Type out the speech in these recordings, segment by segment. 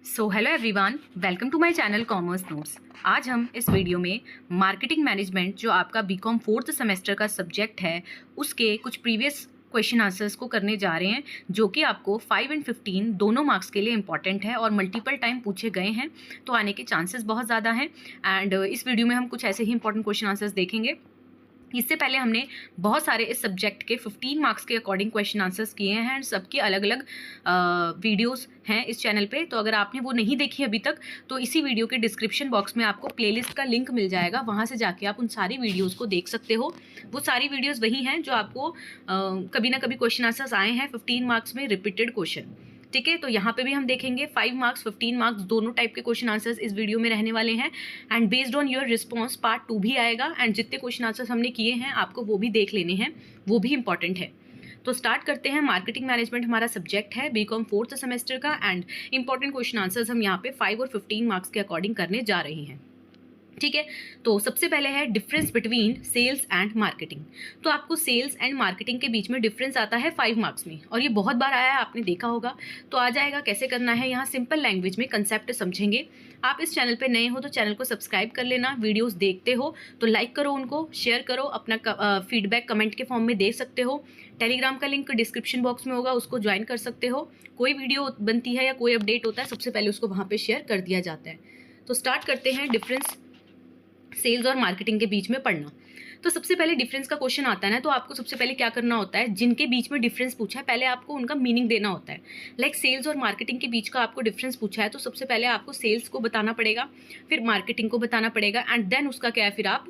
So hello everyone, welcome to my channel commerce notes. आज हम इस वीडियो में मार्केटिंग मैनेजमेंट जो आपका बीकॉम फोर्थ सेमेस्टर का सब्जेक्ट है उसके कुछ प्रीवियस क्वेश्चन आंसर्स को करने जा रहे हैं, जो कि आपको 5 और 15 दोनों मार्क्स के लिए इंपॉर्टेंट है और मल्टीपल टाइम पूछे गए हैं, तो आने के चांसेस बहुत ज़्यादा हैं। एंड इस वीडियो में हम कुछ ऐसे ही इंपॉर्टेंट क्वेश्चन आंसर्स देखेंगे। इससे पहले हमने बहुत सारे इस सब्जेक्ट के 15 मार्क्स के अकॉर्डिंग क्वेश्चन आंसर्स किए हैं एंड सबकी अलग अलग वीडियोस हैं इस चैनल पे। तो अगर आपने वो नहीं देखी अभी तक तो इसी वीडियो के डिस्क्रिप्शन बॉक्स में आपको प्लेलिस्ट का लिंक मिल जाएगा, वहाँ से जाके आप उन सारी वीडियोस को देख सकते हो। वो सारी वीडियोस वही हैं जो आपको कभी ना कभी क्वेश्चन आंसर्स आए हैं 15 मार्क्स में रिपीटेड क्वेश्चन। ठीक है, तो यहाँ पे भी हम देखेंगे 5 मार्क्स 15 मार्क्स दोनों टाइप के क्वेश्चन आंसर्स इस वीडियो में रहने वाले हैं। And based on your response part 2 भी आएगा एंड जितने क्वेश्चन आंसर्स हमने किए हैं आपको वो भी देख लेने हैं, वो भी इंपॉर्टेंट है। तो स्टार्ट करते हैं। मार्केटिंग मैनेजमेंट हमारा सब्जेक्ट है बीकॉम फोर्थ सेमेस्टर का एंड इंपॉर्टेंट क्वेश्चन आंसर्स हम यहाँ पे 5 और 15 मार्क्स के अकॉर्डिंग करने जा रहे हैं। ठीक है, तो सबसे पहले है difference between sales and marketing. तो आपको सेल्स एंड मार्केटिंग के बीच में डिफरेंस आता है 5 मार्क्स में और ये बहुत बार आया है, आपने देखा होगा। तो आ जाएगा कैसे करना है, यहाँ सिंपल लैंग्वेज में कंसेप्ट समझेंगे। आप इस चैनल पे नए हो तो चैनल को सब्सक्राइब कर लेना, वीडियोस देखते हो तो लाइक करो, उनको शेयर करो, अपना फीडबैक कमेंट के फॉर्म में दे सकते हो। टेलीग्राम का लिंक डिस्क्रिप्शन बॉक्स में होगा, उसको ज्वाइन कर सकते हो। कोई वीडियो बनती है या कोई अपडेट होता है सबसे पहले उसको वहाँ पर शेयर कर दिया जाता है। तो स्टार्ट करते हैं डिफरेंस सेल्स और मार्केटिंग के बीच में पढ़ना। तो सबसे पहले डिफरेंस का क्वेश्चन आता है ना, तो आपको सबसे पहले क्या करना होता है, जिनके बीच में डिफरेंस पूछा है पहले आपको उनका मीनिंग देना होता है। लाइक सेल्स और मार्केटिंग के बीच का आपको डिफरेंस पूछा है तो सबसे पहले आपको सेल्स को बताना पड़ेगा, फिर मार्केटिंग को बताना पड़ेगा एंड देन उसका क्या है, फिर आप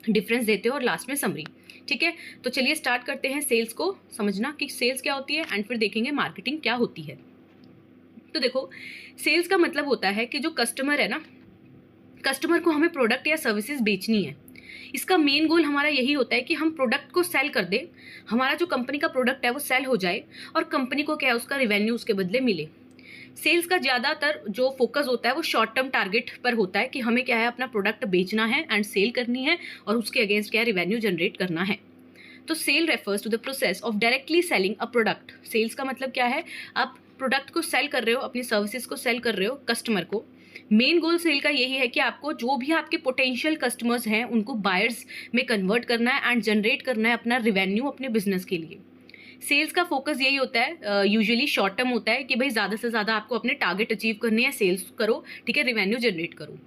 डिफरेंस देते हो और लास्ट में समरी। ठीक है, तो चलिए स्टार्ट करते हैं सेल्स को समझना कि सेल्स क्या होती है एंड फिर देखेंगे मार्केटिंग क्या होती है। तो देखो, सेल्स का मतलब होता है कि जो कस्टमर है ना, कस्टमर को हमें प्रोडक्ट या सर्विसेज बेचनी है। इसका मेन गोल हमारा यही होता है कि हम प्रोडक्ट को सेल कर दें, हमारा जो कंपनी का प्रोडक्ट है वो सेल हो जाए और कंपनी को क्या है, उसका रेवेन्यू उसके बदले मिले। सेल्स का ज़्यादातर जो फोकस होता है वो शॉर्ट टर्म टारगेट पर होता है कि हमें क्या है, अपना प्रोडक्ट बेचना है एंड सेल करनी है और उसके अगेंस्ट क्या है, रेवेन्यू जनरेट करना है। तो sale refers to the process of directly selling a product. Sales का मतलब क्या है, आप प्रोडक्ट को सेल कर रहे हो, अपनी सर्विसेज को सेल कर रहे हो कस्टमर को। मेन गोल सेल का यही है कि आपको जो भी आपके पोटेंशियल कस्टमर्स हैं उनको बायर्स में कन्वर्ट करना है एंड जनरेट करना है अपना रिवेन्यू अपने बिजनेस के लिए। सेल्स का फोकस यही होता है, यूजुअली शॉर्ट टर्म होता है कि भाई ज़्यादा से ज़्यादा आपको अपने टारगेट अचीव करने हैं, सेल्स करो, ठीक है, रिवेन्यू जनरेट करो।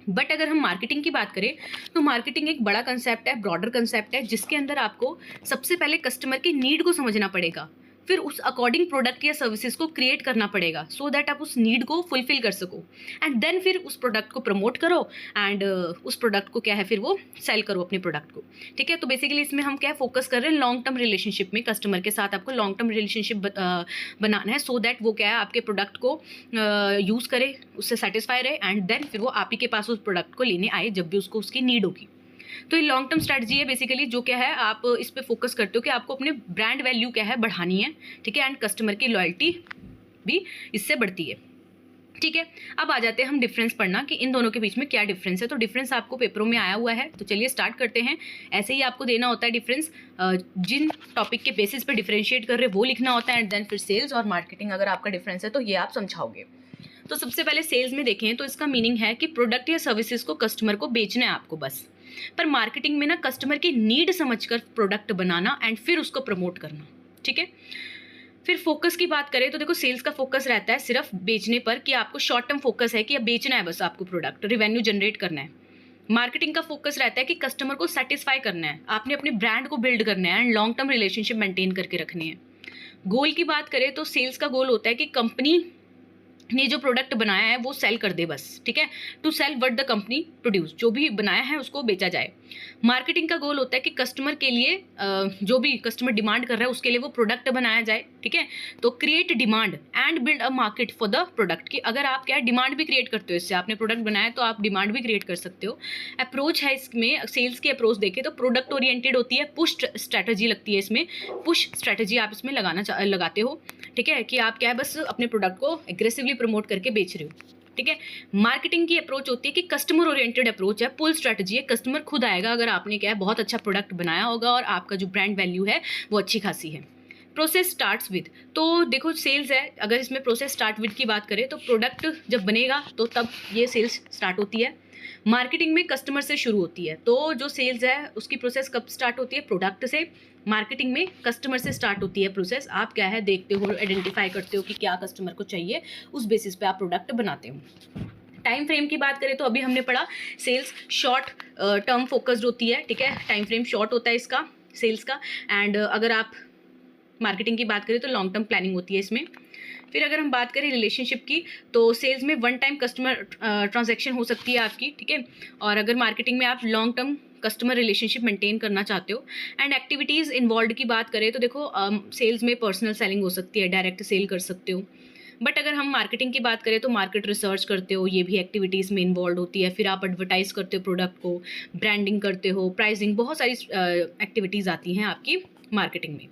बट अगर हम मार्केटिंग की बात करें तो मार्केटिंग एक बड़ा कंसेप्ट है, ब्रॉडर कंसेप्ट है, जिसके अंदर आपको सबसे पहले कस्टमर की नीड को समझना पड़ेगा, फिर उस अकॉर्डिंग प्रोडक्ट या सर्विसेज को क्रिएट करना पड़ेगा सो दैट आप उस नीड को फुलफिल कर सको एंड देन फिर उस प्रोडक्ट को प्रमोट करो एंड उस प्रोडक्ट को क्या है, फिर वो सेल करो अपने प्रोडक्ट को। ठीक है, तो बेसिकली इसमें हम क्या फोकस कर रहे हैं, लॉन्ग टर्म रिलेशनशिप में कस्टमर के साथ आपको लॉन्ग टर्म रिलेशनशिप बनाना है सो दैट वो क्या है, आपके प्रोडक्ट को यूज़ करे, उससे सेटिस्फाई रहे एंड देन फिर वो आप ही के पास उस प्रोडक्ट को लेने आए जब भी उसको उसकी नीड होगी। तो ये लॉन्ग टर्म स्ट्रैटेजी है बेसिकली, जो क्या है आप इस पे फोकस करते हो कि आपको अपने ब्रांड वैल्यू क्या है बढ़ानी है। ठीक है, एंड कस्टमर की लॉयल्टी भी इससे बढ़ती है। ठीक है, अब आ जाते हैं हम डिफरेंस पढ़ना कि इन दोनों के बीच में क्या डिफरेंस है। तो डिफरेंस आपको पेपरों में आया हुआ है, तो चलिए स्टार्ट करते हैं। ऐसे ही आपको देना होता है डिफरेंस, जिन टॉपिक के बेसिस पे डिफरेंशिएट कर रहे वो लिखना होता है एंड देन फिर सेल्स और मार्केटिंग अगर आपका डिफरेंस है तो ये आप समझाओगे। तो सबसे पहले सेल्स में देखें तो इसका मीनिंग है कि प्रोडक्ट या सर्विसेज को कस्टमर को बेचना है आपको बस। पर मार्केटिंग में ना कस्टमर की नीड समझकर प्रोडक्ट बनाना एंड फिर उसको प्रमोट करना। ठीक है, फिर फोकस की बात करें तो देखो, सेल्स का फोकस रहता है सिर्फ बेचने पर, कि आपको शॉर्ट टर्म फोकस है कि अब बेचना है बस आपको प्रोडक्ट, रेवेन्यू जनरेट करना है। मार्केटिंग का फोकस रहता है कि कस्टमर को सेटिस्फाई करना है, आपने अपने ब्रांड को बिल्ड करना है and long term relationship maintain करके रखनी है। गोल की बात करें तो सेल्स का गोल होता है कि कंपनी ने जो प्रोडक्ट बनाया है वो सेल कर दे बस। ठीक है, to sell what the company produce, जो भी बनाया है उसको बेचा जाए। मार्केटिंग का गोल होता है कि कस्टमर के लिए जो भी कस्टमर डिमांड कर रहा है उसके लिए वो प्रोडक्ट बनाया जाए। ठीक है, तो create demand and build a market for the product, की अगर आप क्या डिमांड भी क्रिएट करते हो, इससे आपने प्रोडक्ट बनाया तो आप डिमांड भी क्रिएट कर सकते हो। अप्रोच है इसमें, सेल्स की अप्रोच देखें तो प्रोडक्ट ओरिएंटेड होती है, पुश स्ट्रैटेजी लगती है इसमें, पुश स्ट्रैटेजी आप इसमें लगाते हो। ठीक है, कि आप क्या है बस अपने प्रोडक्ट को एग्रेसिवली प्रमोट करके बेच रहे हो। ठीक है, मार्केटिंग की अप्रोच होती है कि कस्टमर ओरिएंटेड अप्रोच है, पुल स्ट्रैटेजी है, कस्टमर खुद आएगा अगर आपने क्या है बहुत अच्छा प्रोडक्ट बनाया होगा और आपका जो ब्रांड वैल्यू है वो अच्छी खासी है। प्रोसेस स्टार्ट्स विद, तो देखो सेल्स है, अगर इसमें प्रोसेस स्टार्ट विद की बात करें तो प्रोडक्ट जब बनेगा तो तब ये सेल्स स्टार्ट होती है। मार्केटिंग में कस्टमर से शुरू होती है, तो जो सेल्स है उसकी प्रोसेस कब स्टार्ट होती है, प्रोडक्ट से। मार्केटिंग में कस्टमर से स्टार्ट होती है प्रोसेस। आप क्या है देखते हो, आइडेंटिफाई करते हो कि क्या कस्टमर को चाहिए, उस बेसिस पे आप प्रोडक्ट बनाते हो। टाइम फ्रेम की बात करें तो अभी हमने पढ़ा सेल्स शॉर्ट टर्म फोकस्ड होती है, ठीक है, टाइम फ्रेम शॉर्ट होता है इसका सेल्स का। एंड अगर आप मार्केटिंग की बात करें तो लॉन्ग टर्म प्लानिंग होती है इसमें। फिर अगर हम बात करें रिलेशनशिप की तो सेल्स में वन टाइम कस्टमर ट्रांजैक्शन हो सकती है आपकी, ठीक है, और अगर मार्केटिंग में आप long term customer relationship maintain करना चाहते हो। एंड एक्टिविटीज़ इन्वॉल्व की बात करें तो देखो सेल्स में पर्सनल सेलिंग हो सकती है, डायरेक्ट सेल कर सकते हो। बट अगर हम मार्केटिंग की बात करें तो मार्केट रिसर्च करते हो, ये भी एक्टिविटीज़ में इन्वॉल्व होती है। फिर आप एडवर्टाइज करते हो प्रोडक्ट को, ब्रांडिंग करते हो, प्राइसिंग, बहुत सारी एक्टिविटीज़ आती हैं आपकी मार्केटिंग में।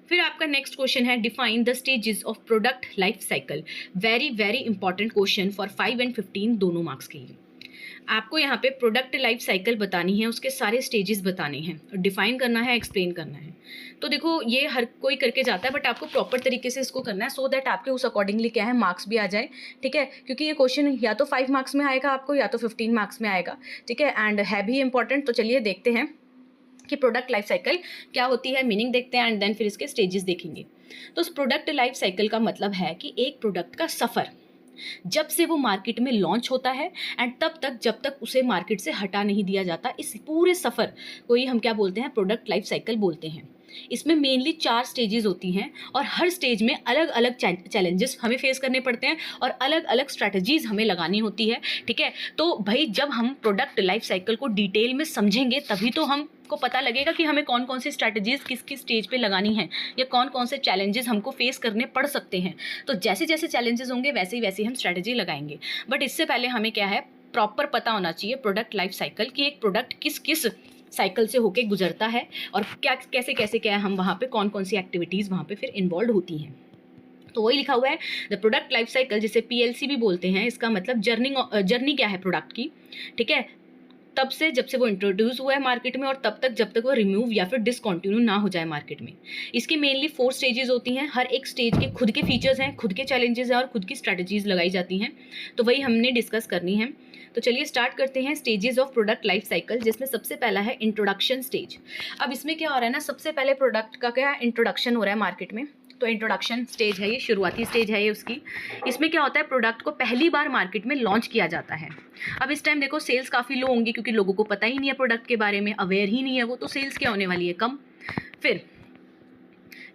फिर आपका नेक्स्ट क्वेश्चन है define the stages of product life cycle. Very very important question for 5 and 15 दोनों मार्क्स के लिए। आपको यहाँ पे प्रोडक्ट लाइफ साइकिल बतानी है, उसके सारे स्टेजेस बताने हैं, डिफाइन करना है, एक्सप्लेन करना है। तो देखो ये हर कोई करके जाता है, बट आपको प्रॉपर तरीके से इसको करना है सो दैट आपके उस अकॉर्डिंगली क्या है मार्क्स भी आ जाए, ठीक है, क्योंकि ये क्वेश्चन या तो 5 मार्क्स में आएगा आपको या तो 15 मार्क्स में आएगा, ठीक है, एंड है भी इंपॉर्टेंट। तो चलिए देखते हैं कि प्रोडक्ट लाइफ साइकिल क्या होती है, मीनिंग देखते हैं एंड देन फिर इसके स्टेजेस देखेंगे। तो उस प्रोडक्ट लाइफ साइकिल का मतलब है कि एक प्रोडक्ट का सफ़र जब से वो मार्केट में लॉन्च होता है एंड तब तक जब तक उसे मार्केट से हटा नहीं दिया जाता, इस पूरे सफ़र को ही हम क्या बोलते हैं, प्रोडक्ट लाइफ साइकिल बोलते हैं। इसमें मेनली 4 स्टेजेस होती हैं और हर स्टेज में अलग अलग चैलेंजेस हमें फेस करने पड़ते हैं और अलग अलग स्ट्रैटेजीज हमें लगानी होती है, ठीक है। तो भाई जब हम प्रोडक्ट लाइफ साइकिल को डिटेल में समझेंगे तभी तो हमको पता लगेगा कि हमें कौन कौन सी स्ट्रैटेजीज किस किस स्टेज पे लगानी है या कौन कौन से चैलेंजेस हमको फेस करने पड़ सकते हैं। तो जैसे जैसे चैलेंजेस होंगे वैसे ही हम स्ट्रैटेजी लगाएंगे। बट इससे पहले हमें क्या है प्रॉपर पता होना चाहिए प्रोडक्ट लाइफ साइकिल कि एक प्रोडक्ट किस किस साइकिल से होके गुजरता है और क्या कैसे कैसे क्या है, हम वहाँ पे कौन कौन सी एक्टिविटीज़ वहाँ पे फिर इन्वॉल्व होती हैं। तो वही लिखा हुआ है द प्रोडक्ट लाइफ साइकिल, जिसे PLC भी बोलते हैं। इसका मतलब जर्नी क्या है प्रोडक्ट की, ठीक है, तब से जब से वो इंट्रोड्यूस हुआ है मार्केट में और तब तक जब तक वो रिमूव या फिर डिसकंटिन्यू ना हो जाए मार्केट में। इसकी मेनली 4 स्टेजेस होती हैं। हर एक स्टेज के खुद के फीचर्स हैं, खुद के चैलेंजेस हैं और खुद की स्ट्रैटेजीज लगाई जाती हैं। तो वही हमने डिस्कस करनी है। तो चलिए स्टार्ट करते हैं stages of product life cycle, जिसमें सबसे पहला है इंट्रोडक्शन स्टेज। अब इसमें क्या हो रहा है ना, सबसे पहले प्रोडक्ट का क्या इंट्रोडक्शन हो रहा है मार्केट में। तो इंट्रोडक्शन स्टेज है ये, शुरुआती स्टेज है ये उसकी। इसमें क्या होता है, प्रोडक्ट को पहली बार मार्केट में लॉन्च किया जाता है। अब इस टाइम देखो सेल्स काफ़ी लो होंगी क्योंकि लोगों को पता ही नहीं है प्रोडक्ट के बारे में, अवेयर ही नहीं है वो, तो सेल्स क्या होने वाली है, कम। फिर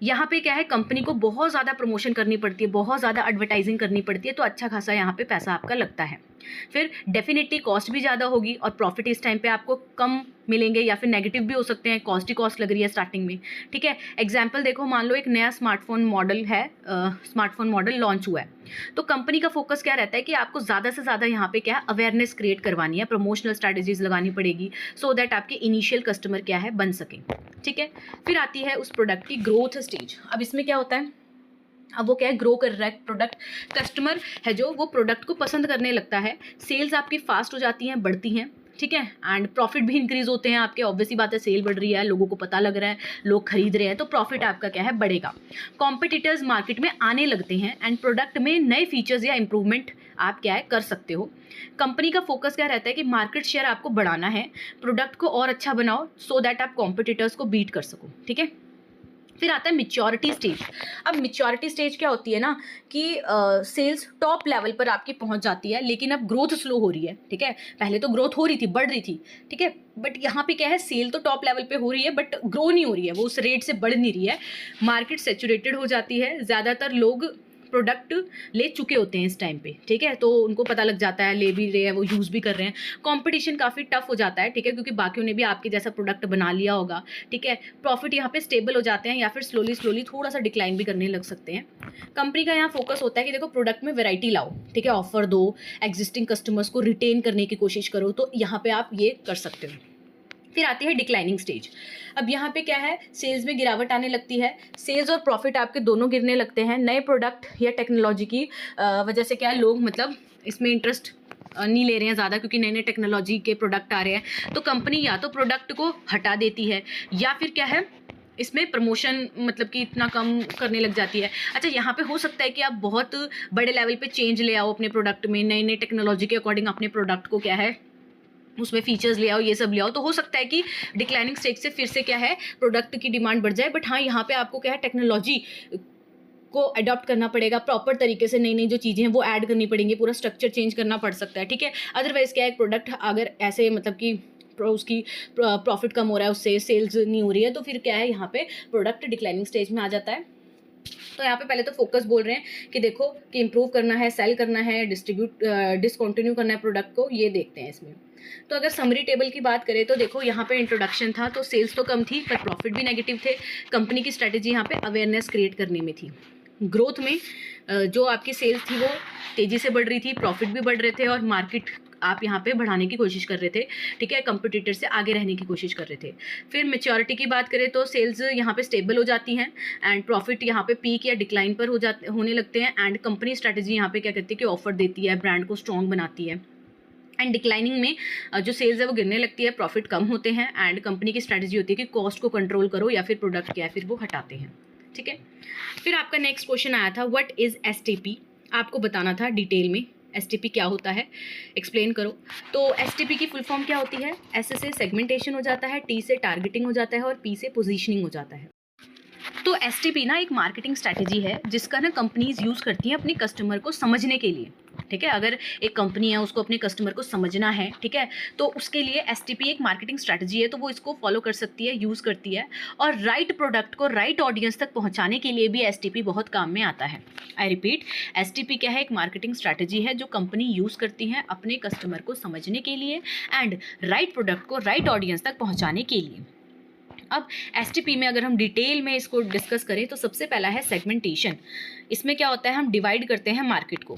यहाँ पे क्या है, कंपनी को बहुत ज़्यादा प्रमोशन करनी पड़ती है, बहुत ज़्यादा एडवर्टाइजिंग करनी पड़ती है, तो अच्छा खासा यहाँ पे पैसा आपका लगता है। फिर डेफिनेटली कॉस्ट भी ज़्यादा होगी और प्रॉफिट इस टाइम पे आपको कम मिलेंगे या फिर नेगेटिव भी हो सकते हैं, कॉस्ट ही कॉस्ट लग रही है स्टार्टिंग में, ठीक है। एग्जाम्पल देखो, मान लो एक नया स्मार्टफोन मॉडल है, स्मार्टफोन मॉडल लॉन्च हुआ है, तो कंपनी का फोकस क्या रहता है कि आपको ज़्यादा से ज़्यादा यहाँ पे क्या है अवेयरनेस क्रिएट करवानी है, प्रमोशनल स्ट्रैटेजीज लगानी पड़ेगी सो दैट आपके इनिशियल कस्टमर क्या है बन सकें, ठीक है। फिर आती है उस प्रोडक्ट की ग्रोथ स्टेज। अब इसमें क्या होता है, अब वो क्या है ग्रो कर रहा है प्रोडक्ट, कस्टमर है जो वो प्रोडक्ट को पसंद करने लगता है, सेल्स आपकी फास्ट हो जाती हैं, बढ़ती हैं, ठीक है, एंड प्रॉफिट भी इंक्रीज होते हैं आपके। ऑब्वियसली बात है, सेल बढ़ रही है, लोगों को पता लग रहा है, लोग खरीद रहे हैं, तो प्रॉफिट आपका क्या है बढ़ेगा। कॉम्पिटिटर्स मार्केट में आने लगते हैं एंड प्रोडक्ट में नए फीचर्स या इंप्रूवमेंट आप क्या है कर सकते हो। कंपनी का फोकस क्या रहता है कि मार्केट शेयर आपको बढ़ाना है, प्रोडक्ट को और अच्छा बनाओ सो दैट आप कॉम्पिटिटर्स को बीट कर सको, ठीक है। फिर आता है मैच्योरिटी स्टेज। अब मैच्योरिटी स्टेज क्या होती है ना कि सेल्स टॉप लेवल पर आपकी पहुंच जाती है, लेकिन अब ग्रोथ स्लो हो रही है, ठीक है। पहले तो ग्रोथ हो रही थी, बढ़ रही थी, ठीक है, बट यहाँ पे क्या है, सेल तो टॉप लेवल पे हो रही है बट ग्रो नहीं हो रही है, वो उस रेट से बढ़ नहीं रही है। मार्केट सैचुरेटेड हो जाती है, ज़्यादातर लोग प्रोडक्ट ले चुके होते हैं इस टाइम पे, ठीक है, तो उनको पता लग जाता है, ले भी रहे हैं, वो यूज़ भी कर रहे हैं। कंपटीशन काफ़ी टफ हो जाता है, ठीक है, क्योंकि बाकियों ने भी आपके जैसा प्रोडक्ट बना लिया होगा, ठीक है। प्रॉफिट यहाँ पे स्टेबल हो जाते हैं या फिर स्लोली स्लोली थोड़ा सा डिक्लाइन भी करने लग सकते हैं। कंपनी का यहाँ फोकस होता है कि देखो प्रोडक्ट में वैरायटी लाओ, ठीक है, ऑफर दो, एग्जिस्टिंग कस्टमर्स को रिटेन करने की कोशिश करो, तो यहाँ पे आप ये कर सकते हो। फिर आती है डिक्लाइनिंग स्टेज। अब यहाँ पे क्या है, सेल्स में गिरावट आने लगती है, सेल्स और प्रॉफिट आपके दोनों गिरने लगते हैं। नए प्रोडक्ट या टेक्नोलॉजी की वजह से क्या है, लोग मतलब इसमें इंटरेस्ट नहीं ले रहे हैं ज़्यादा, क्योंकि नए नए टेक्नोलॉजी के प्रोडक्ट आ रहे हैं, तो कंपनी या तो प्रोडक्ट को हटा देती है या फिर क्या है इसमें प्रमोशन मतलब कि इतना कम करने लग जाती है। अच्छा, यहाँ पे हो सकता है कि आप बहुत बड़े लेवल पे चेंज ले आओ अपने प्रोडक्ट में, नई नई टेक्नोलॉजी के अकॉर्डिंग अपने प्रोडक्ट को क्या है उसमें फीचर्स ले आओ, ये सब ले आओ, तो हो सकता है कि डिक्लाइनिंग स्टेज से फिर से क्या है प्रोडक्ट की डिमांड बढ़ जाए। बट हाँ, यहाँ पे आपको क्या है टेक्नोलॉजी को अडॉप्ट करना पड़ेगा, प्रॉपर तरीके से नई नई जो चीज़ें हैं वो ऐड करनी पड़ेंगी, पूरा स्ट्रक्चर चेंज करना पड़ सकता है, ठीक है। अदरवाइज क्या है, प्रोडक्ट अगर ऐसे मतलब कि उसकी प्रॉफिट कम हो रहा है, उससे सेल्स नहीं हो रही है, तो फिर क्या है यहाँ पे प्रोडक्ट डिक्लाइनिंग स्टेज में आ जाता है। तो यहाँ पे पहले तो फोकस बोल रहे हैं कि देखो कि इंप्रूव करना है, सेल करना है, डिसकंटिन्यू करना है प्रोडक्ट को, ये देखते हैं इसमें। तो अगर समरी टेबल की बात करें तो देखो यहाँ पे इंट्रोडक्शन था, तो सेल्स तो कम थी पर प्रॉफिट भी नेगेटिव थे। कंपनी की स्ट्रेटेजी यहाँ पे अवेयरनेस क्रिएट करने में थी। ग्रोथ में जो आपकी सेल्स थी वो तेज़ी से बढ़ रही थी, प्रॉफिट भी बढ़ रहे थे और मार्केट आप यहाँ पे बढ़ाने की कोशिश कर रहे थे, ठीक है, कंपटीटर से आगे रहने की कोशिश कर रहे थे। फिर मैच्योरिटी की बात करें तो सेल्स यहाँ पे स्टेबल हो जाती हैं एंड प्रॉफिट यहाँ पे पीक या डिक्लाइन पर होने लगते हैं। एंड कंपनी स्ट्रेटेजी यहाँ पे क्या करती है कि ऑफर देती है, ब्रांड को स्ट्रॉन्ग बनाती है। एंड डिक्लाइनिंग में जो सेल्स है वो गिरने लगती है, प्रॉफिट कम होते हैं एंड कंपनी की स्ट्रेटेजी होती है कि कॉस्ट को कंट्रोल करो या फिर प्रोडक्ट क्या है फिर वो हटाते हैं, ठीक है। फिर आपका नेक्स्ट क्वेश्चन आया था व्हाट इज़ एसटीपी, आपको बताना था डिटेल में एसटीपी क्या होता है, एक्सप्लेन करो। तो एसटीपी की फुल फॉर्म क्या होती है, एस से सेगमेंटेशन हो जाता है, टी से टारगेटिंग हो जाता है और पी से पोजीशनिंग हो जाता है। तो एसटीपी ना एक मार्केटिंग स्ट्रैटेजी है जिसका ना कंपनीज यूज़ करती हैं अपने कस्टमर को समझने के लिए, ठीक है। अगर एक कंपनी है उसको अपने कस्टमर को समझना है, ठीक है, तो उसके लिए एसटीपी एक मार्केटिंग स्ट्रैटेजी है, तो वो इसको फॉलो कर सकती है, यूज़ करती है। और राइट प्रोडक्ट को राइट ऑडियंस तक पहुंचाने के लिए भी एसटीपी बहुत काम में आता है। आई रिपीट, एसटीपी क्या है, एक मार्केटिंग स्ट्रैटेजी है जो कंपनी यूज़ करती है अपने कस्टमर को समझने के लिए एंड राइट प्रोडक्ट को राइट ऑडियंस तक पहुँचाने के लिए। अब एसटीपी में अगर हम डिटेल में इसको डिस्कस करें तो सबसे पहला है सेगमेंटेशन। इसमें क्या होता है, हम डिवाइड करते हैं मार्केट को।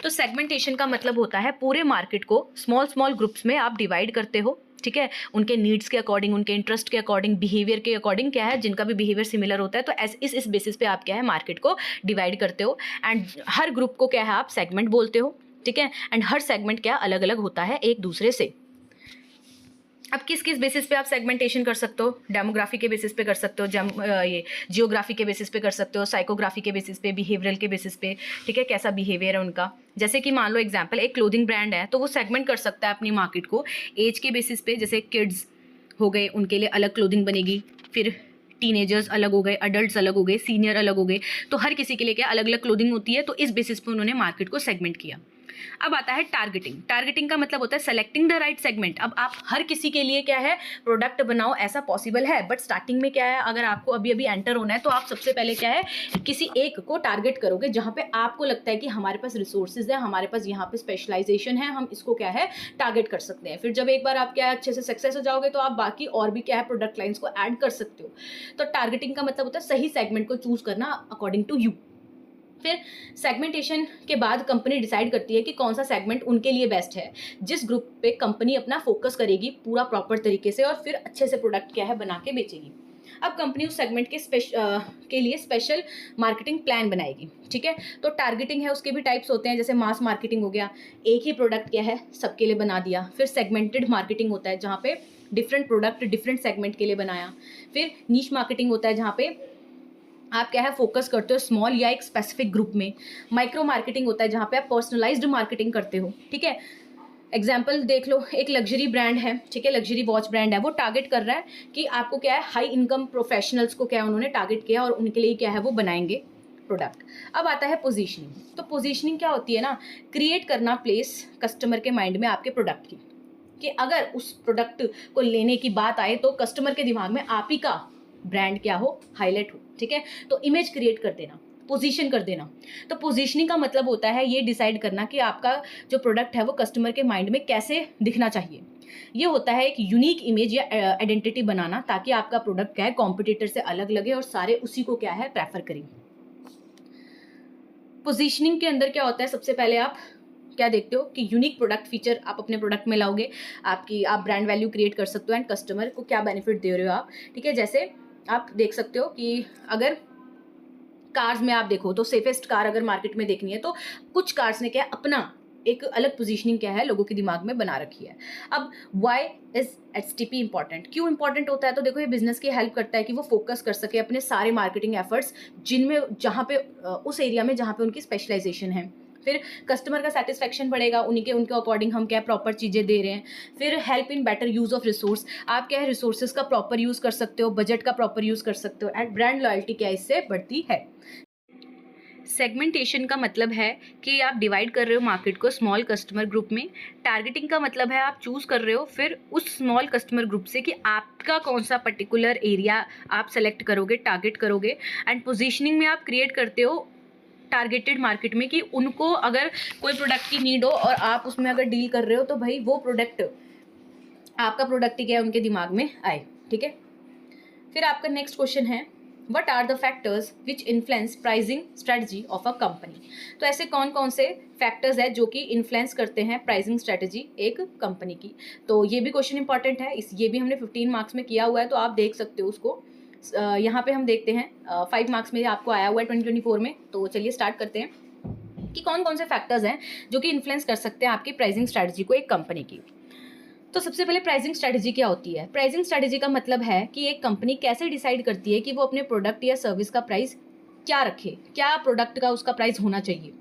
तो सेगमेंटेशन का मतलब होता है पूरे मार्केट को स्मॉल स्मॉल ग्रुप्स में आप डिवाइड करते हो, ठीक है, उनके नीड्स के अकॉर्डिंग, उनके इंटरेस्ट के अकॉर्डिंग, बिहेवियर के अकॉर्डिंग, क्या है जिनका भी बिहेवियर सिमिलर होता है, तो इस बेसिस पे आप क्या है मार्केट को डिवाइड करते हो एंड हर ग्रुप को क्या है आप सेगमेंट बोलते हो, ठीक है। एंड हर सेगमेंट क्या अलग अलग होता है एक दूसरे से। अब किस किस बेसिस पे आप सेगमेंटेशन कर सकते हो, डेमोग्राफी के बेसिस पे कर सकते हो, ये जियोग्राफी के बेसिस पे कर सकते हो, साइकोग्राफी के बेसिस पे, बिहेवियरल के बेसिस पे, ठीक है, कैसा बिहेवियर है उनका। जैसे कि मान लो एग्जांपल एक क्लोथिंग ब्रांड है तो वो सेगमेंट कर सकता है अपनी मार्केट को एज के बेसिस पे, जैसे किड्स हो गए उनके लिए अलग क्लोथिंग बनेगी, फिर टीनेजर्स अलग हो गए, अडल्ट्स अलग हो गए, सीनियर अलग हो गए, तो हर किसी के लिए क्या अलग अलग क्लोथिंग होती है, तो इस बेसिस पे उन्होंने मार्केट को सेगमेंट किया। अब आता है टारगेटिंग। टारगेटिंग का मतलब होता है सेलेक्टिंग द राइट सेगमेंट। अब आप हर किसी के लिए क्या है प्रोडक्ट बनाओ, ऐसा पॉसिबल है, बट स्टार्टिंग में क्या है, अगर आपको अभी अभी एंटर होना है तो आप सबसे पहले क्या है किसी एक को टारगेट करोगे जहां पे आपको लगता है कि हमारे पास रिसोर्सेज है, हमारे पास यहाँ पे स्पेशलाइजेशन है, हम इसको क्या है टारगेट कर सकते हैं। फिर जब एक बार आप क्या है अच्छे से सक्सेस हो जाओगे तो आप बाकी और भी क्या है प्रोडक्ट लाइन्स को ऐड कर सकते हो। तो टारगेटिंग का मतलब होता है सही सेगमेंट को चूज करना अकॉर्डिंग टू यू। फिर सेगमेंटेशन के बाद कंपनी डिसाइड करती है कि कौन सा सेगमेंट उनके लिए बेस्ट है, जिस ग्रुप पे कंपनी अपना फोकस करेगी पूरा प्रॉपर तरीके से और फिर अच्छे से प्रोडक्ट क्या है बना के बेचेगी। अब कंपनी उस सेगमेंट के लिए स्पेशल मार्केटिंग प्लान बनाएगी, ठीक है। तो टारगेटिंग है उसके भी टाइप्स होते हैं, जैसे मास मार्केटिंग हो गया, एक ही प्रोडक्ट क्या है सबके लिए बना दिया। फिर सेगमेंटेड मार्केटिंग होता है जहाँ पे डिफरेंट प्रोडक्ट डिफरेंट सेगमेंट के लिए बनाया। फिर नीश मार्केटिंग होता है जहाँ पे आप क्या है फोकस करते हो स्मॉल या एक स्पेसिफिक ग्रुप में। माइक्रो मार्केटिंग होता है जहाँ पे आप पर्सनलाइज्ड मार्केटिंग करते हो, ठीक है। एग्जाम्पल देख लो, एक लग्जरी ब्रांड है, ठीक है, लग्जरी वॉच ब्रांड है, वो टारगेट कर रहा है कि आपको क्या है हाई इनकम प्रोफेशनल्स को क्या है उन्होंने टारगेट किया और उनके लिए क्या है वो बनाएंगे प्रोडक्ट। अब आता है पोजीशनिंग। तो पोजीशनिंग क्या होती है ना, क्रिएट करना प्लेस कस्टमर के माइंड में आपके प्रोडक्ट की, कि अगर उस प्रोडक्ट को लेने की बात आए तो कस्टमर के दिमाग में आप ही का ब्रांड क्या हो, हाईलाइट हो, ठीक है। तो इमेज क्रिएट कर देना, पोजीशन कर देना। तो पोजीशनिंग का मतलब होता है ये डिसाइड करना कि आपका जो प्रोडक्ट है वो कस्टमर के माइंड में कैसे दिखना चाहिए। ये होता है एक यूनिक इमेज या आइडेंटिटी बनाना, ताकि आपका प्रोडक्ट क्या है कॉम्पिटिटर से अलग लगे और सारे उसी को क्या है प्रेफर करें। पोजीशनिंग के अंदर क्या होता है, सबसे पहले आप क्या देखते हो कि यूनिक प्रोडक्ट फीचर आप अपने प्रोडक्ट में लाओगे, आप ब्रांड वैल्यू क्रिएट कर सकते हो एंड कस्टमर को क्या बेनिफिट दे रहे हो आप, ठीक है। जैसे आप देख सकते हो कि अगर कार्स में आप देखो तो सेफेस्ट कार अगर मार्केट में देखनी है तो कुछ कार्स ने क्या अपना एक अलग पोजीशनिंग क्या है लोगों के दिमाग में बना रखी है। अब व्हाई इज एसटीपी इंपॉर्टेंट, क्यों इंपॉर्टेंट होता है? तो देखो ये बिजनेस की हेल्प करता है कि वो फोकस कर सके अपने सारे मार्केटिंग एफर्ट्स जहाँ पे उस एरिया में जहाँ पे उनकी स्पेशलाइजेशन है। फिर कस्टमर का सेटिस्फेक्शन बढ़ेगा, उनके अकॉर्डिंग हम क्या प्रॉपर चीज़ें दे रहे हैं। फिर help in better use of resource, आप क्या है रिसोर्सेज का प्रॉपर यूज़ कर सकते हो, बजट का प्रॉपर यूज़ कर सकते हो। एंड ब्रांड लॉयल्टी क्या इससे बढ़ती है। सेगमेंटेशन का मतलब है कि आप डिवाइड कर रहे हो मार्केट को स्मॉल कस्टमर ग्रुप में। टारगेटिंग का मतलब है आप चूज़ कर रहे हो फिर उस स्मॉल कस्टमर ग्रुप से कि आपका कौन सा पर्टिकुलर एरिया आप सेलेक्ट करोगे, टारगेट करोगे। एंड पोजीशनिंग में आप क्रिएट करते हो टारगेटेड मार्केट में कि उनको अगर कोई प्रोडक्ट की नीड हो और आप उसमें अगर डील कर रहे हो तो भाई वो प्रोडक्ट, आपका प्रोडक्ट ही क्या है उनके दिमाग में आए। ठीक है, फिर आपका नेक्स्ट क्वेश्चन है what are the factors which influence pricing strategy of a company. तो ऐसे कौन कौन से फैक्टर्स है जो कि इन्फ्लुएंस करते हैं प्राइसिंग स्ट्रेटजी एक कंपनी की। तो ये भी क्वेश्चन इंपॉर्टेंट है, ये भी हमने 15 मार्क्स में किया हुआ है, तो आप देख सकते हो उसको। यहाँ पे हम देखते हैं 5 मार्क्स में आपको आया हुआ है 2024 में। तो चलिए स्टार्ट करते हैं कि कौन कौन से फैक्टर्स हैं जो कि इन्फ्लुएंस कर सकते हैं आपकी प्राइसिंग स्ट्रेटजी को एक कंपनी की। तो सबसे पहले प्राइसिंग स्ट्रेटजी क्या होती है? प्राइसिंग स्ट्रेटजी का मतलब है कि एक कंपनी कैसे डिसाइड करती है कि वो अपने प्रोडक्ट या सर्विस का प्राइस क्या रखे, क्या प्रोडक्ट का उसका प्राइस होना चाहिए।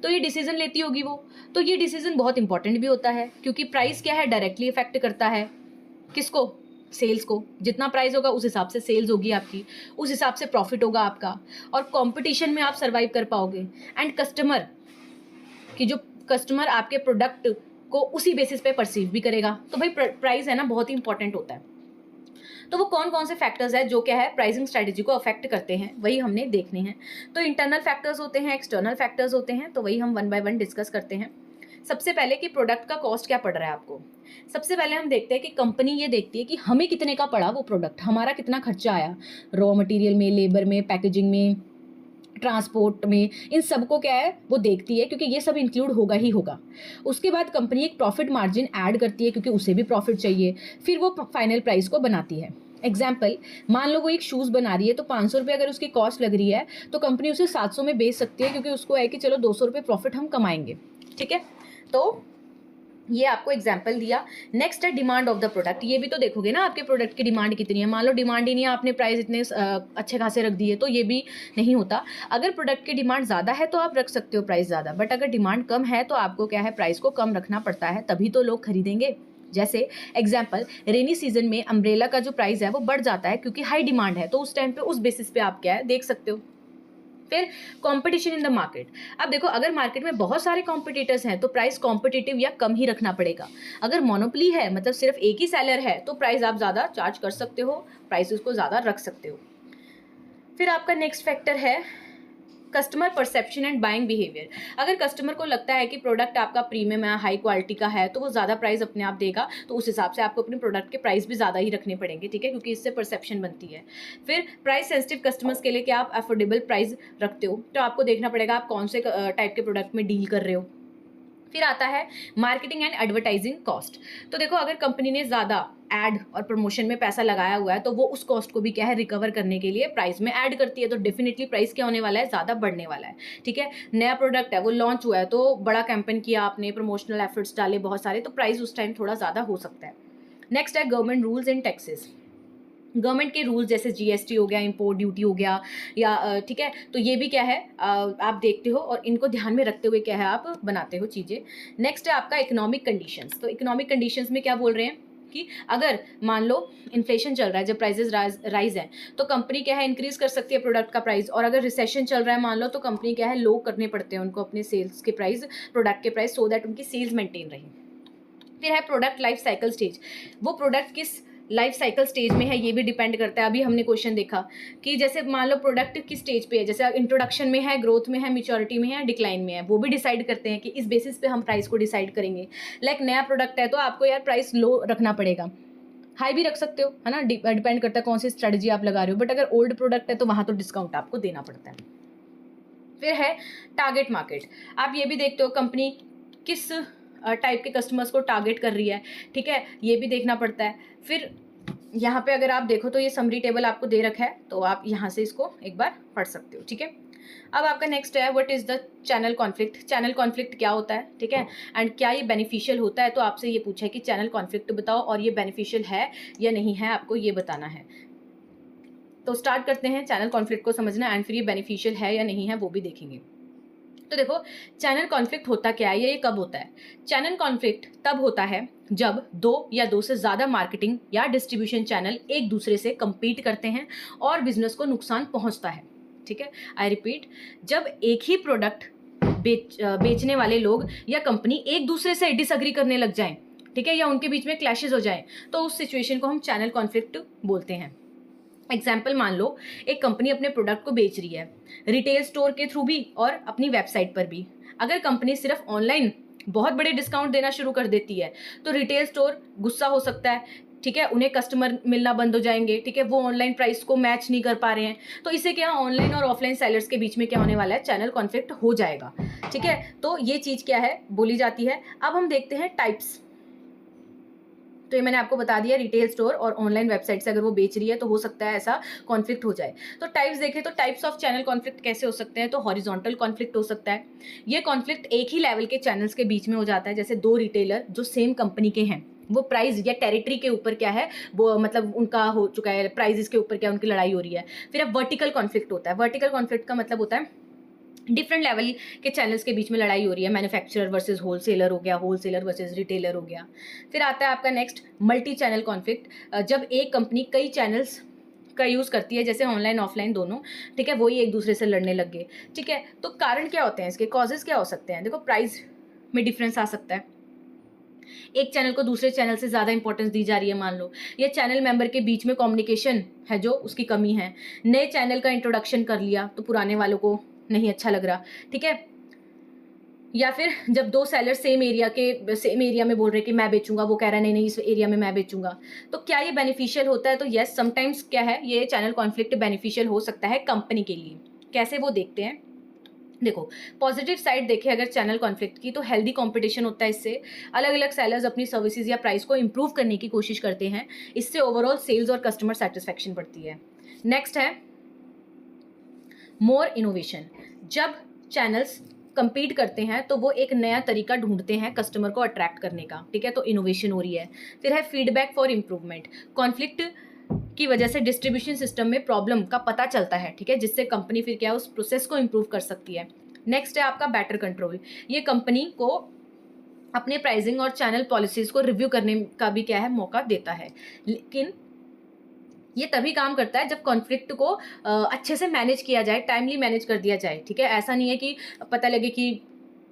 तो ये डिसीजन लेती होगी वो। तो ये डिसीजन बहुत इंपॉर्टेंट भी होता है क्योंकि प्राइस क्या है डायरेक्टली इफेक्ट करता है किसको? सेल्स को। जितना प्राइस होगा उस हिसाब से सेल्स होगी आपकी, उस हिसाब से प्रॉफिट होगा आपका, और कंपटीशन में आप सर्वाइव कर पाओगे। एंड कस्टमर कि जो कस्टमर आपके प्रोडक्ट को उसी बेसिस पे परसीव भी करेगा। तो भाई प्राइस है ना बहुत ही इंपॉर्टेंट होता है। तो वो कौन कौन से फैक्टर्स है जो क्या है प्राइसिंग स्ट्रेटजी को अफेक्ट करते हैं वही हमने देखने हैं। तो इंटरनल फैक्टर्स होते हैं, एक्सटर्नल फैक्टर्स होते हैं, तो वही हम 1 बाय 1 डिस्कस करते हैं। सबसे पहले कि प्रोडक्ट का कॉस्ट क्या पड़ रहा है आपको। सबसे पहले हम देखते हैं कि कंपनी ये देखती है कि हमें कितने का पड़ा वो प्रोडक्ट, हमारा कितना खर्चा आया रॉ मटेरियल में, लेबर में, पैकेजिंग में, ट्रांसपोर्ट में, इन सबको क्या है वो देखती है क्योंकि ये सब इंक्लूड होगा ही होगा। उसके बाद कंपनी एक प्रॉफिट मार्जिन ऐड करती है क्योंकि उसे भी प्रॉफिट चाहिए, फिर वो फाइनल प्राइस को बनाती है। एग्जाम्पल, मान लो वो एक शूज़ बना रही है तो 500 रुपये अगर उसकी कॉस्ट लग रही है तो कंपनी उसे 700 में बेच सकती है क्योंकि उसको है कि चलो 200 रुपये प्रॉफिट हम कमाएंगे। ठीक है, तो ये आपको एग्जाम्पल दिया। नेक्स्ट है डिमांड ऑफ द प्रोडक्ट। ये भी तो देखोगे ना आपके प्रोडक्ट की डिमांड कितनी है। मान लो डिमांड ही नहीं है, आपने प्राइस इतने अच्छे खासे रख दिए तो ये भी नहीं होता। अगर प्रोडक्ट की डिमांड ज़्यादा है तो आप रख सकते हो प्राइस ज़्यादा, बट अगर डिमांड कम है तो आपको क्या है प्राइस को कम रखना पड़ता है, तभी तो लोग खरीदेंगे। जैसे एग्जाम्पल, रेनी सीजन में अम्ब्रेला का जो प्राइस है वो बढ़ जाता है क्योंकि हाई डिमांड है, तो उस टाइम पे उस बेसिस पे आप क्या है देख सकते हो। फिर कंपटीशन इन द मार्केट। अब देखो अगर मार्केट में बहुत सारे कॉम्पिटिटर्स हैं तो प्राइस कॉम्पिटिटिव या कम ही रखना पड़ेगा। अगर मोनोपोली है मतलब सिर्फ एक ही सेलर है तो प्राइस आप ज़्यादा चार्ज कर सकते हो, प्राइस उसको ज़्यादा रख सकते हो। फिर आपका नेक्स्ट फैक्टर है customer perception and buying behaviour. अगर कस्टमर को लगता है कि प्रोडक्ट आपका प्रीमियम है, हाई क्वालिटी का है, तो वो ज़्यादा प्राइस अपने आप देगा, तो उस हिसाब से आपको अपने प्रोडक्ट के प्राइस भी ज़्यादा ही रखने पड़ेंगे। ठीक है, क्योंकि इससे परसेप्शन बनती है। फिर प्राइस सेंसिटिव कस्टमर्स के लिए क्या आप अफोर्डेबल प्राइस रखते हो, तो आपको देखना पड़ेगा आप कौन से टाइप के प्रोडक्ट में डील कर रहे हो। फिर आता है मार्केटिंग एंड एडवर्टाइजिंग कॉस्ट। तो देखो अगर कंपनी ने ज़्यादा ऐड और प्रमोशन में पैसा लगाया हुआ है तो वो उस कॉस्ट को भी क्या है रिकवर करने के लिए प्राइस में ऐड करती है, तो डेफिनेटली प्राइस क्या होने वाला है ज़्यादा बढ़ने वाला है। ठीक है, नया प्रोडक्ट है वो लॉन्च हुआ है तो बड़ा कैंपेन किया आपने, प्रमोशनल एफर्ट्स डाले बहुत सारे, तो प्राइस उस टाइम थोड़ा ज़्यादा हो सकता है। नेक्स्ट है government rules and taxes. Government के रूल्स जैसे जीएसटी हो गया, इंपोर्ट ड्यूटी हो गया, या ठीक है, तो ये भी क्या है आप देखते हो और इनको ध्यान में रखते हुए क्या है आप बनाते हो चीज़ें। नेक्स्ट है आपका इकोनॉमिक कंडीशंस। तो इकोनॉमिक कंडीशंस में क्या बोल रहे हैं कि अगर मान लो इन्फ्लेशन चल रहा है, जब प्राइजेस राइज है तो कंपनी क्या है इंक्रीज कर सकती है प्रोडक्ट का प्राइस, और अगर रिसेशन चल रहा है मान लो तो कंपनी क्या है लो करने पड़ते हैं उनको अपने सेल्स के प्राइस, प्रोडक्ट के प्राइस, सो दैट उनकी सेल्स मेंटेन रहे। फिर है प्रोडक्ट लाइफ साइकिल स्टेज। वो प्रोडक्ट किस लाइफ साइकिल स्टेज में है ये भी डिपेंड करता है। अभी हमने क्वेश्चन देखा कि जैसे मान लो प्रोडक्ट किस स्टेज पे है, जैसे इंट्रोडक्शन में है, ग्रोथ में है, मैच्योरिटी में है, डिक्लाइन में है, वो भी डिसाइड करते हैं कि इस बेसिस पे हम प्राइस को डिसाइड करेंगे। लाइक नया प्रोडक्ट है तो आपको यार प्राइस लो रखना पड़ेगा, हाई भी रख सकते हो, है ना, डिपेंड करता है कौन सी स्ट्रेटजी आप लगा रहे हो, बट अगर ओल्ड प्रोडक्ट है तो वहाँ तो डिस्काउंट आपको देना पड़ता है। फिर है टारगेट मार्केट। आप ये भी देखते हो कंपनी किस टाइप के कस्टमर्स को टारगेट कर रही है। ठीक है, ये भी देखना पड़ता है। फिर यहाँ पे अगर आप देखो तो ये समरी टेबल आपको दे रखा है तो आप यहाँ से इसको एक बार पढ़ सकते हो। ठीक है, अब आपका नेक्स्ट है what is the channel conflict. Channel conflict क्या होता है, ठीक है, एंड क्या ये बेनिफिशियल होता है। तो आपसे ये पूछा है कि चैनल कॉन्फ्लिक्ट बताओ और ये बेनिफिशियल है या नहीं है, आपको ये बताना है। तो स्टार्ट करते हैं चैनल कॉन्फ्लिक्ट को समझना, एंड फिर ये बेनिफिशियल है या नहीं है वो भी देखेंगे। तो देखो, चैनल कॉन्फ्लिक्ट होता क्या है, ये कब होता है। चैनल कॉन्फ्लिक्ट तब होता है जब दो या दो से ज़्यादा मार्केटिंग या डिस्ट्रीब्यूशन चैनल एक दूसरे से compete करते हैं और बिजनेस को नुकसान पहुंचता है। ठीक है, आई रिपीट, जब एक ही प्रोडक्ट बेचने वाले लोग या कंपनी एक दूसरे से डिसएग्री करने लग जाएं, ठीक है, या उनके बीच में क्लैशेस हो जाएं, तो उस सिचुएशन को हम चैनल कॉन्फ्लिक्ट बोलते हैं। एग्जाम्पल मान लो, एक कंपनी अपने प्रोडक्ट को बेच रही है रिटेल स्टोर के थ्रू भी और अपनी वेबसाइट पर भी। अगर कंपनी सिर्फ ऑनलाइन बहुत बड़े डिस्काउंट देना शुरू कर देती है तो रिटेल स्टोर गुस्सा हो सकता है, ठीक है, उन्हें कस्टमर मिलना बंद हो जाएंगे, ठीक है, वो ऑनलाइन प्राइस को मैच नहीं कर पा रहे हैं, तो इससे क्या ऑनलाइन और ऑफलाइन सेलर्स के बीच में क्या होने वाला है, चैनल कॉन्फ्लिक्ट हो जाएगा। ठीक है, तो ये चीज़ क्या है बोली जाती है। अब हम देखते हैं टाइप्स। तो ये मैंने आपको बता दिया, रिटेल स्टोर और ऑनलाइन वेबसाइट से अगर वो बेच रही है तो हो सकता है ऐसा कॉन्फ्लिक्ट हो जाए। तो टाइप्स देखें तो टाइप्स ऑफ चैनल कॉन्फ्लिक्ट कैसे हो सकते हैं। तो हॉरिजॉन्टल कॉन्फ्लिक्ट हो सकता है, ये कॉन्फ्लिक्ट एक ही लेवल के चैनल्स के बीच में हो जाता है। जैसे दो रिटेलर जो सेम कंपनी के हैं, वो प्राइस या टेरिटरी के ऊपर क्या है, वो मतलब उनका हो चुका है, प्राइजेस के ऊपर क्या उनकी लड़ाई हो रही है। फिर अब वर्टिकल कॉन्फ्लिक्ट होता है। वर्टिकल कॉन्फ्लिक्ट का मतलब होता है डिफरेंट लेवल के चैनल्स के बीच में लड़ाई हो रही है, मैन्युफैक्चरर वर्सेस होलसेलर हो गया, होलसेलर वर्सेस रिटेलर हो गया। फिर आता है आपका नेक्स्ट मल्टी चैनल कॉन्फ्लिक्ट, जब एक कंपनी कई चैनल्स का यूज़ करती है, जैसे ऑनलाइन ऑफलाइन दोनों, ठीक है, वही एक दूसरे से लड़ने लग गए। ठीक है, तो कारण क्या होते हैं इसके, कॉजेज क्या हो सकते हैं। देखो, प्राइस में डिफरेंस आ सकता है, एक चैनल को दूसरे चैनल से ज़्यादा इंपॉर्टेंस दी जा रही है मान लो, या चैनल मेंबर के बीच में कम्युनिकेशन है जो उसकी कमी है, नए चैनल का इंट्रोडक्शन कर लिया तो पुराने वालों को नहीं अच्छा लग रहा। ठीक है, या फिर जब दो सेलर सेम एरिया में बोल रहे कि मैं बेचूंगा, वो कह रहा है नहीं नहीं इस एरिया में मैं बेचूंगा, तो क्या ये बेनिफिशियल होता है। तो यस, समटाइम्स क्या है, ये चैनल कॉन्फ्लिक्ट बेनिफिशियल हो सकता है कंपनी के लिए। कैसे, वो देखते हैं। देखो, पॉजिटिव साइड देखें अगर चैनल कॉन्फ्लिक्ट की, तो हेल्दी कंपटीशन होता है। इससे अलग अलग सेलर्स अपनी सर्विसेज या प्राइस को इंप्रूव करने की कोशिश करते हैं, इससे ओवरऑल सेल्स और कस्टमर सेटिस्फैक्शन बढ़ती है। नेक्स्ट है मोर इनोवेशन। जब चैनल्स compete करते हैं तो वो एक नया तरीका ढूंढते हैं कस्टमर को अट्रैक्ट करने का, ठीक है, तो इनोवेशन हो रही है। फिर है फीडबैक फॉर इम्प्रूवमेंट। कॉन्फ्लिक्ट की वजह से डिस्ट्रीब्यूशन सिस्टम में प्रॉब्लम का पता चलता है, ठीक है, जिससे कंपनी फिर क्या है उस प्रोसेस को इम्प्रूव कर सकती है। नेक्स्ट है आपका बेटर कंट्रोल। ये कंपनी को अपने प्राइसिंग और चैनल पॉलिसीज को रिव्यू करने का भी क्या है मौका देता है, लेकिन ये तभी काम करता है जब कॉन्फ्लिक्ट को अच्छे से मैनेज किया जाए, टाइमली मैनेज कर दिया जाए। ठीक है, ऐसा नहीं है कि पता लगे कि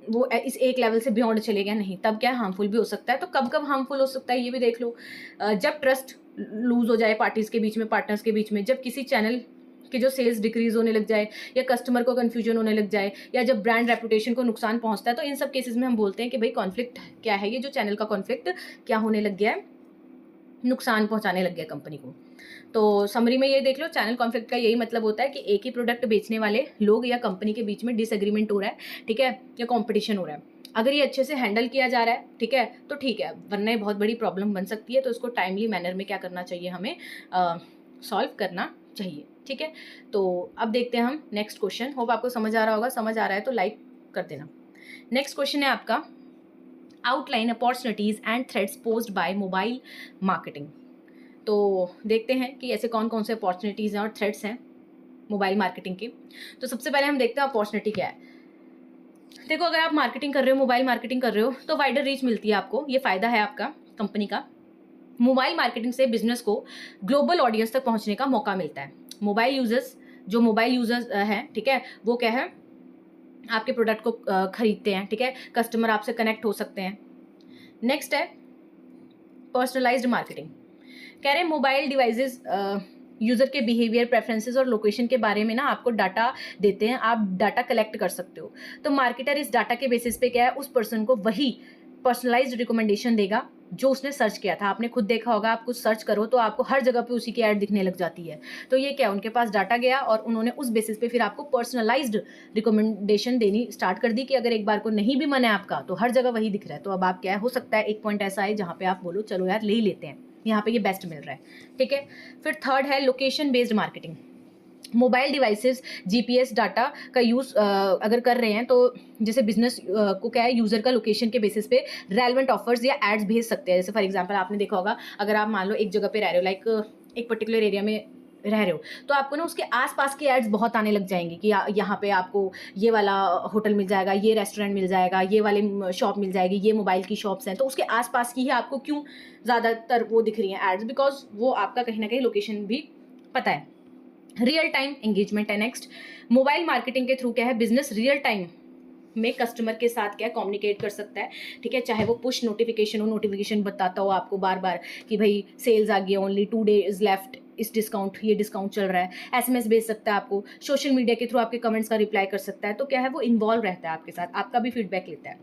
वो इस एक लेवल से बियॉन्ड चले गया, नहीं, तब क्या हार्मफुल भी हो सकता है। तो कब कब हार्मफुल हो सकता है ये भी देख लो। जब ट्रस्ट लूज हो जाए पार्टीज के बीच में, पार्टनर्स के बीच में, जब किसी चैनल के जो सेल्स डिक्रीज होने लग जाए, या कस्टमर को कन्फ्यूजन होने लग जाए, या जब ब्रांड रेपुटेशन को नुकसान पहुंचता है, तो इन सब केसेस में हम बोलते हैं कि भाई कॉन्फ्लिक्ट क्या है, ये जो चैनल का कॉन्फ्लिक्ट क्या होने लग गया है, नुकसान पहुंचाने लग गया कंपनी को। तो समरी में ये देख लो, चैनल कॉन्फ्लिक्ट का यही मतलब होता है कि एक ही प्रोडक्ट बेचने वाले लोग या कंपनी के बीच में डिसएग्रीमेंट हो रहा है, ठीक है, या कंपटीशन हो रहा है। अगर ये अच्छे से हैंडल किया जा रहा है, ठीक है, तो ठीक है, वरना ये बहुत बड़ी प्रॉब्लम बन सकती है। तो इसको टाइमली मैनर में क्या करना चाहिए, हमें सॉल्व करना चाहिए। ठीक है, तो अब देखते हैं हम नेक्स्ट क्वेश्चन। होप आपको समझ आ रहा होगा, समझ आ रहा है तो लाइक कर देना। नेक्स्ट क्वेश्चन है आपका outline opportunities and threats posed by mobile marketing. तो देखते हैं कि ऐसे कौन कौन से अपॉर्चुनिटीज़ हैं और थ्रेट्स हैं मोबाइल मार्केटिंग के। तो सबसे पहले हम देखते हैं अपॉर्चुनिटी क्या है। देखो, अगर आप मार्केटिंग कर रहे हो, मोबाइल मार्केटिंग कर रहे हो, तो वाइडर रीच मिलती है आपको, ये फ़ायदा है आपका कंपनी का। मोबाइल मार्केटिंग से बिजनेस को ग्लोबल ऑडियंस तक पहुंचने का मौका मिलता है। मोबाइल यूजर्स हैं, ठीक है, वो क्या है आपके प्रोडक्ट को खरीदते हैं, ठीक है, कस्टमर आपसे कनेक्ट हो सकते हैं। नेक्स्ट है पर्सनलाइज्ड मार्केटिंग। कह रहे हैं मोबाइल डिवाइसेस यूज़र के बिहेवियर, प्रेफरेंसेस और लोकेशन के बारे में ना आपको डाटा देते हैं, आप डाटा कलेक्ट कर सकते हो। तो मार्केटर इस डाटा के बेसिस पे क्या है उस पर्सन को वही पर्सनलाइज्ड रिकमेंडेशन देगा जो उसने सर्च किया था। आपने खुद देखा होगा, आप कुछ सर्च करो तो आपको हर जगह पे उसी की ऐड दिखने लग जाती है। तो ये क्या, उनके पास डाटा गया और उन्होंने उस बेसिस पे फिर आपको पर्सनलाइज्ड रिकमेंडेशन देनी स्टार्ट कर दी कि अगर एक बार को नहीं भी मन है आपका तो हर जगह वही दिख रहा है। तो अब आप क्या है, हो सकता है एक पॉइंट ऐसा है जहाँ पे आप बोलो चलो यार ले ही लेते हैं, यहाँ पे ये बेस्ट मिल रहा है। ठीक है, फिर थर्ड है location based marketing. Mobile devices GPS data का यूज़ अगर कर रहे हैं तो जैसे बिजनेस को क्या है, यूज़र का लोकेशन के बेसिस पे रेलेवेंट ऑफर्स या एड्स भेज सकते हैं। जैसे फॉर एग्जांपल आपने देखा होगा, अगर आप मान लो एक जगह पे रह रहे हो, लाइक एक पर्टिकुलर एरिया में रह रहे हो, तो आपको ना उसके आसपास के एड्स बहुत आने लग जाएंगे कि यहाँ पे आपको ये वाला होटल मिल जाएगा, ये रेस्टोरेंट मिल जाएगा, ये वाले शॉप मिल जाएगी, ये मोबाइल की शॉप्स हैं। तो उसके आसपास की ही आपको क्यों ज़्यादातर वो दिख रही हैं एड्स, बिकॉज वो आपका कहीं ना कहीं लोकेशन भी पता है। रियल टाइम एंगेजमेंट है नेक्स्ट। मोबाइल मार्केटिंग के थ्रू क्या है, बिजनेस रियल टाइम में कस्टमर के साथ क्या कम्युनिकेट कर सकता है, ठीक है। चाहे वो पुश नोटिफिकेशन हो, नोटिफिकेशन बताता हो आपको बार बार कि भाई सेल्स आ गई, ओनली 2 days लेफ्ट, इस डिस्काउंट, ये डिस्काउंट चल रहा है। एसएमएस भेज सकता है आपको, सोशल मीडिया के थ्रू आपके कमेंट्स का रिप्लाई कर सकता है। तो क्या है, वो इन्वॉल्व रहता है आपके साथ, आपका भी फीडबैक लेता है।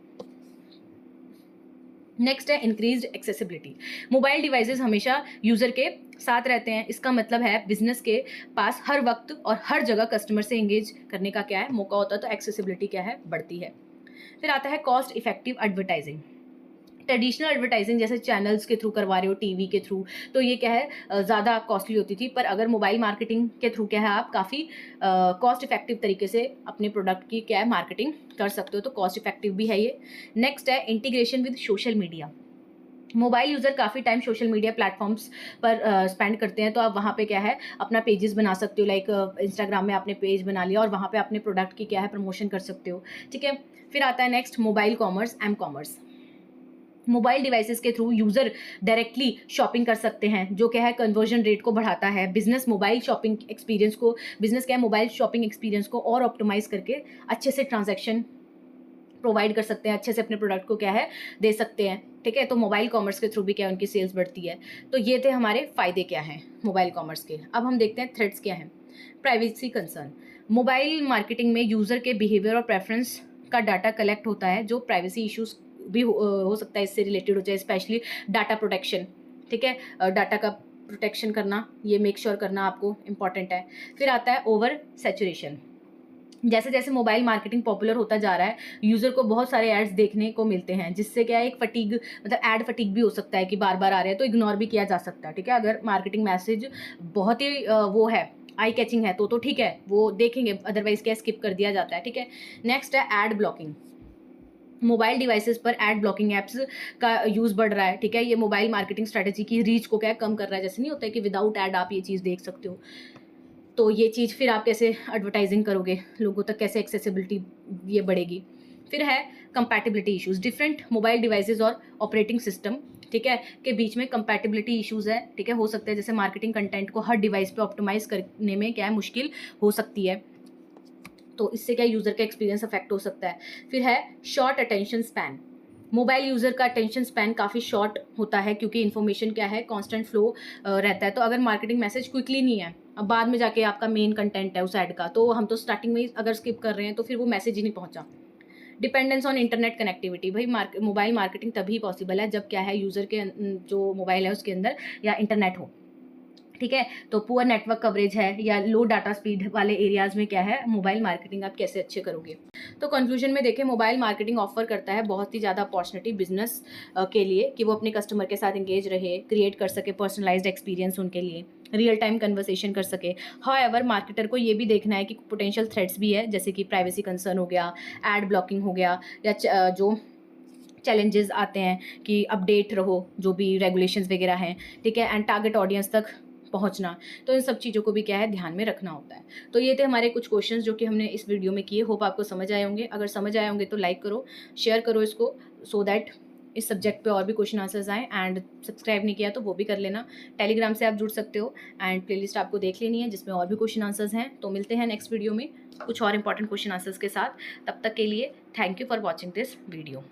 नेक्स्ट है इंक्रीज्ड एक्सेसिबिलिटी। मोबाइल डिवाइसेस हमेशा यूजर के साथ रहते हैं, इसका मतलब है बिजनेस के पास हर वक्त और हर जगह कस्टमर से एंगेज करने का क्या है, मौका होता है। तो एक्सेसिबिलिटी क्या है, बढ़ती है। फिर आता है cost effective advertising. Traditional advertising जैसे चैनल्स के थ्रू करवा रहे हो, टीवी के थ्रू, तो ये क्या है ज़्यादा कॉस्टली होती थी। पर अगर मोबाइल मार्केटिंग के थ्रू क्या है, आप काफ़ी कॉस्ट इफेक्टिव तरीके से अपने प्रोडक्ट की क्या है मार्केटिंग कर सकते हो। तो कॉस्ट इफेक्टिव भी है ये। नेक्स्ट है integration with social media. Mobile user काफ़ी टाइम सोशल मीडिया प्लेटफॉर्म्स पर स्पेंड करते हैं, तो आप वहाँ पे क्या है अपना पेजेस बना सकते हो। लाइक इंस्टाग्राम में आपने पेज बना लिया और वहाँ पे अपने प्रोडक्ट की क्या है प्रमोशन कर सकते हो, ठीक है। फिर आता है next mobile commerce, M commerce. Mobile devices के थ्रू यूज़र डायरेक्टली शॉपिंग कर सकते हैं, जो क्या है कन्वर्जन रेट को बढ़ाता है। बिजनेस मोबाइल शॉपिंग एक्सपीरियंस को, बिजनेस क्या है मोबाइल शॉपिंग एक्सपीरियंस को और ऑप्टिमाइज करके अच्छे से ट्रांजैक्शन प्रोवाइड कर सकते हैं, अच्छे से अपने प्रोडक्ट को क्या है दे सकते हैं, ठीक है। तो मोबाइल कॉमर्स के थ्रू भी क्या है उनकी सेल्स बढ़ती है। तो ये थे हमारे फ़ायदे क्या हैं मोबाइल कॉमर्स के। अब हम देखते हैं थ्रेट्स क्या हैं। Privacy concern. मोबाइल मार्केटिंग में यूज़र के बिहेवियर और प्रेफरेंस का डाटा कलेक्ट होता है, जो प्राइवेसी इश्यूज भी हो सकता है इससे रिलेटेड हो जाए, स्पेशली डाटा प्रोटेक्शन, ठीक है। डाटा का प्रोटेक्शन करना, ये मेक श्योर करना आपको इम्पॉर्टेंट है। फिर आता है ओवर सैचुरेशन। जैसे जैसे मोबाइल मार्केटिंग पॉपुलर होता जा रहा है, यूज़र को बहुत सारे एड्स देखने को मिलते हैं, जिससे क्या है एक फटीग, मतलब एड फटीग भी हो सकता है कि बार बार आ रहे हैं, तो इग्नोर भी किया जा सकता है, ठीक है। अगर मार्केटिंग मैसेज बहुत ही वो है, आई कैचिंग है, तो ठीक है वो देखेंगे, अदरवाइज क्या स्किप कर दिया जाता है, ठीक है। नेक्स्ट है एड ब्लॉकिंग। मोबाइल डिवाइसेस पर एड ब्लॉकिंग एप्स का यूज़ बढ़ रहा है, ठीक है। ये मोबाइल मार्केटिंग स्ट्रेटेजी की रीच को क्या कम कर रहा है। जैसे नहीं होता है कि विदाउट एड आप ये चीज़ देख सकते हो, तो ये चीज़ फिर आप कैसे एडवर्टाइजिंग करोगे, लोगों तक कैसे एक्सेसिबिलिटी ये बढ़ेगी। फिर है compatibility issues. Different mobile devices और ऑपरेटिंग सिस्टम, ठीक है, के बीच में कंपैटिबिलिटी इश्यूज़ है, ठीक है। हो सकता है जैसे मार्केटिंग कंटेंट को हर डिवाइस पे ऑप्टिमाइज करने में क्या है मुश्किल हो सकती है, तो इससे क्या यूज़र का एक्सपीरियंस अफेक्ट हो सकता है। फिर है short attention span. Mobile user का अटेंशन स्पैन काफ़ी शॉर्ट होता है, क्योंकि इन्फॉर्मेशन क्या है कांस्टेंट फ्लो रहता है। तो अगर मार्केटिंग मैसेज क्विकली नहीं है, अब बाद में जाके आपका मेन कंटेंट है उस ऐड का, तो हम तो स्टार्टिंग में ही अगर स्किप कर रहे हैं तो फिर वो मैसेज ही नहीं पहुंचा। Dependence on internet connectivity. भाई मोबाइल मार्केटिंग तभी पॉसिबल है जब क्या है यूज़र के जो मोबाइल है उसके अंदर या इंटरनेट हो, ठीक है। तो पुअर नेटवर्क कवरेज है या लो डाटा स्पीड वाले एरियाज़ में क्या है मोबाइल मार्केटिंग आप कैसे अच्छे करोगे। तो कंक्लूजन में देखें, मोबाइल मार्केटिंग ऑफर करता है बहुत ही ज़्यादा अपॉर्चुनिटी बिजनेस के लिए, कि वो अपने कस्टमर के साथ एंगेज रहे, क्रिएट कर सके पर्सनलाइज्ड एक्सपीरियंस उनके लिए, रियल टाइम कन्वर्सेशन कर सके। हाउएवर मार्केटर को ये भी देखना है कि पोटेंशियल थ्रेट्स भी है, जैसे कि प्राइवेसी कंसर्न हो गया, एड ब्लॉकिंग हो गया, या जो चैलेंजेस आते हैं कि अपडेट रहो जो भी रेगुलेशंस वगैरह हैं, ठीक है, एंड टारगेट ऑडियंस तक पहुंचना। तो इन सब चीज़ों को भी क्या है ध्यान में रखना होता है। तो ये थे हमारे कुछ क्वेश्चंस जो कि हमने इस वीडियो में किए। होप आपको समझ आए होंगे। अगर समझ आए होंगे तो लाइक करो, शेयर करो इसको, सो दैट इस सब्जेक्ट पे और भी क्वेश्चन आंसर्स आएँ। एंड सब्सक्राइब नहीं किया तो वो भी कर लेना। टेलीग्राम से आप जुड़ सकते हो एंड प्लेलिस्ट आपको देख लेनी है जिसमें और भी क्वेश्चन आंसर्स हैं। तो मिलते हैं नेक्स्ट वीडियो में कुछ और इंपॉर्टेंट क्वेश्चन आंसर्स के साथ। तब तक के लिए thank you for watching this video.